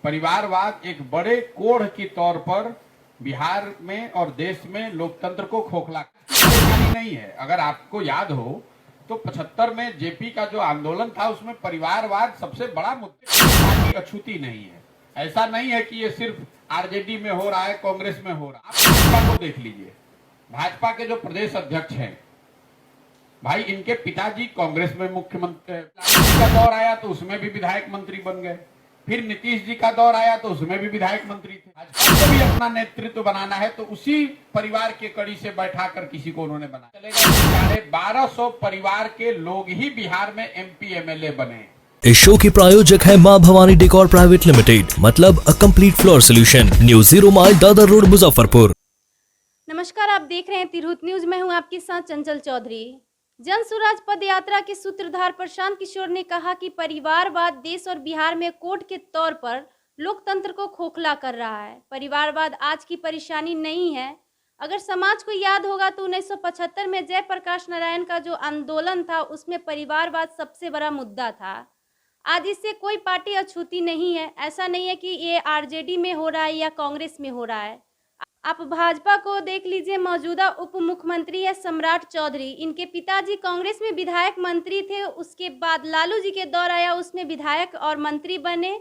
परिवारवाद एक बड़े कोढ़ की तौर पर बिहार में और देश में लोकतंत्र को खोखला नहीं है। अगर आपको याद हो तो 75 में जेपी का जो आंदोलन था उसमें परिवारवाद सबसे बड़ा मुद्दा की अछूती नहीं है। ऐसा नहीं है कि ये सिर्फ आरजेडी में हो रहा है, कांग्रेस में हो रहा है। आप भाजपा को देख लीजिए, भाजपा के जो प्रदेश अध्यक्ष हैं भाई, इनके पिताजी कांग्रेस में मुख्यमंत्री का दौर आया तो उसमें भी विधायक मंत्री बन गए, फिर नीतीश जी का दौर आया तो उसमें भी विधायक मंत्री थे। भाजपा को भी अपना नेतृत्व बनाना है तो उसी परिवार के कड़ी से बैठाकर किसी को उन्होंने बनाया। चलेगा 1200 परिवार के लोग ही बिहार में एमपी एमएलए बने। इस शो की प्रायोजक है मां भवानी डेकोर प्राइवेट लिमिटेड, मतलब a complete floor solution, new 0 mile Dadar road, Muzaffarpur. नमस्कार, आप देख रहे हैं तिरहुत न्यूज। मैं हूं आपके साथ चंचल चौधरी। जन स्वराज पद यात्रा के सूत्रधार प्रशांत किशोर ने कहा कि परिवारवाद देश और बिहार में कोढ़ के तौर पर लोकतंत्र को खोखला कर रहा है। परिवारवाद आज की परेशानी नहीं है। अगर समाज को याद होगा तो 1975 में जयप्रकाश नारायण का जो आंदोलन था उसमें परिवारवाद सबसे बड़ा मुद्दा था। आज इससे कोई पार्टी अछूती नहीं है। ऐसा नहीं है कि ये आरजेडी में हो रहा है या कांग्रेस में हो रहा है। आप भाजपा को देख लीजिए, मौजूदा उप मुख्यमंत्री है सम्राट चौधरी। इनके पिताजी कांग्रेस में विधायक मंत्री थे। उसके बाद लालू जी के दौर आया, उसमें विधायक और मंत्री बने।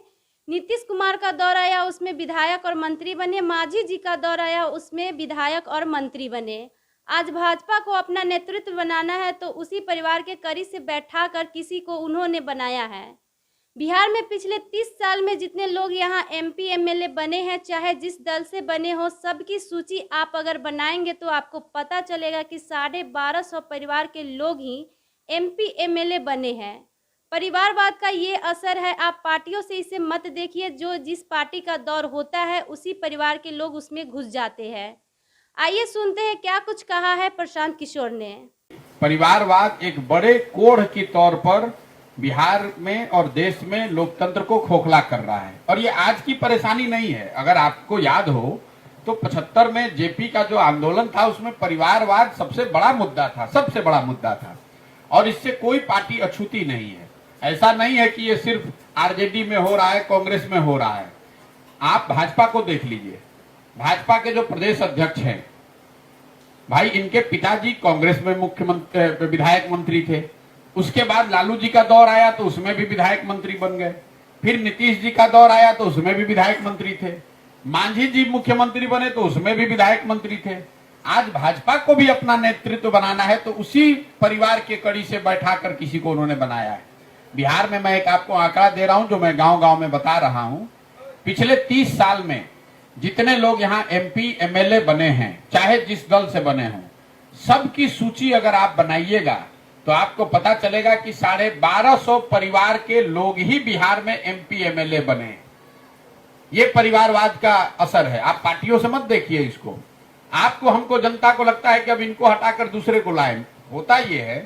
नीतीश कुमार का दौर आया, उसमें विधायक और मंत्री बने। मांझी जी का दौर आया, उसमें विधायक और मंत्री बने। आज भाजपा को अपना नेतृत्व बनाना है तो उसी परिवार के कड़ी से बैठा कर किसी को उन्होंने बनाया है। बिहार में पिछले 30 साल में जितने लोग यहाँ एमपी एमएलए बने हैं, चाहे जिस दल से बने हो, सबकी सूची आप अगर बनाएंगे तो आपको पता चलेगा कि 1250 परिवार के लोग ही एमपी एमएलए बने हैं। परिवारवाद का ये असर है। आप पार्टियों से इसे मत देखिए। जो जिस पार्टी का दौर होता है उसी परिवार के लोग उसमें घुस जाते हैं। आइए सुनते हैं क्या कुछ कहा है प्रशांत किशोर ने। परिवारवाद एक बड़े कोढ़ की तौर पर बिहार में और देश में लोकतंत्र को खोखला कर रहा है और ये आज की परेशानी नहीं है। अगर आपको याद हो तो 75 में जेपी का जो आंदोलन था उसमें परिवारवाद सबसे बड़ा मुद्दा था, सबसे बड़ा मुद्दा था और इससे कोई पार्टी अछूती नहीं है। ऐसा नहीं है कि ये सिर्फ आरजेडी में हो रहा है, कांग्रेस में हो रहा है। आप भाजपा को देख लीजिए, भाजपा के जो प्रदेश अध्यक्ष हैं भाई, इनके पिताजी कांग्रेस में मुख्यमंत्री विधायक मंत्री थे। उसके बाद लालू जी का दौर आया तो उसमें भी विधायक मंत्री बन गए, फिर नीतीश जी का दौर आया तो उसमें भी विधायक मंत्री थे। मांझी जी मुख्यमंत्री बने तो उसमें भी विधायक मंत्री थे। आज भाजपा को भी अपना नेतृत्व बनाना है तो उसी परिवार के कड़ी से बैठाकर किसी को उन्होंने बनाया है। बिहार में मैं एक आपको आंकड़ा दे रहा हूं जो मैं गांव-गांव में बता रहा हूं। पिछले 30 साल में जितने लोग यहाँ एमपी एमएलए बने हैं, चाहे जिस दल से बने हों, सबकी सूची अगर आप बनाइएगा तो आपको पता चलेगा कि 1250 परिवार के लोग ही बिहार में एमपी एमएलए बने। ये परिवारवाद का असर है। आप पार्टियों से मत देखिए इसको। आपको, हमको, जनता को लगता है कि अब इनको हटाकर दूसरे को लाएं। होता ये है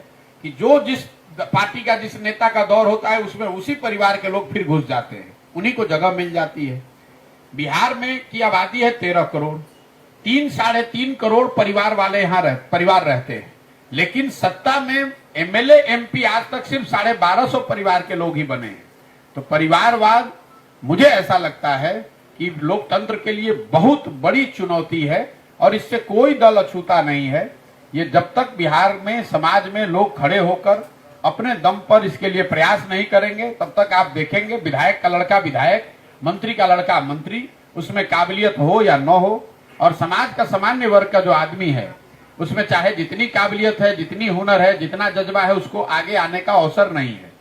कि जो जिस पार्टी का, जिस नेता का दौर होता है उसमें उसी परिवार के लोग फिर घुस जाते हैं, उन्हीं को जगह मिल जाती है। बिहार में की आबादी है 13 करोड़, 3-3.5 करोड़ परिवार वाले यहाँ परिवार रहते हैं, लेकिन सत्ता में एमएलए एमपी आज तक सिर्फ 1250 परिवार के लोग ही बने हैं। तो परिवारवाद, मुझे ऐसा लगता है कि लोकतंत्र के लिए बहुत बड़ी चुनौती है और इससे कोई दल अछूता नहीं है। ये जब तक बिहार में समाज में लोग खड़े होकर अपने दम पर इसके लिए प्रयास नहीं करेंगे तब तक आप देखेंगे विधायक का लड़का विधायक, मंत्री का लड़का मंत्री, उसमें काबिलियत हो या न हो, और समाज का सामान्य वर्ग का जो आदमी है उसमें चाहे जितनी काबिलियत है, जितनी हुनर है, जितना जज्बा है, उसको आगे आने का अवसर नहीं है।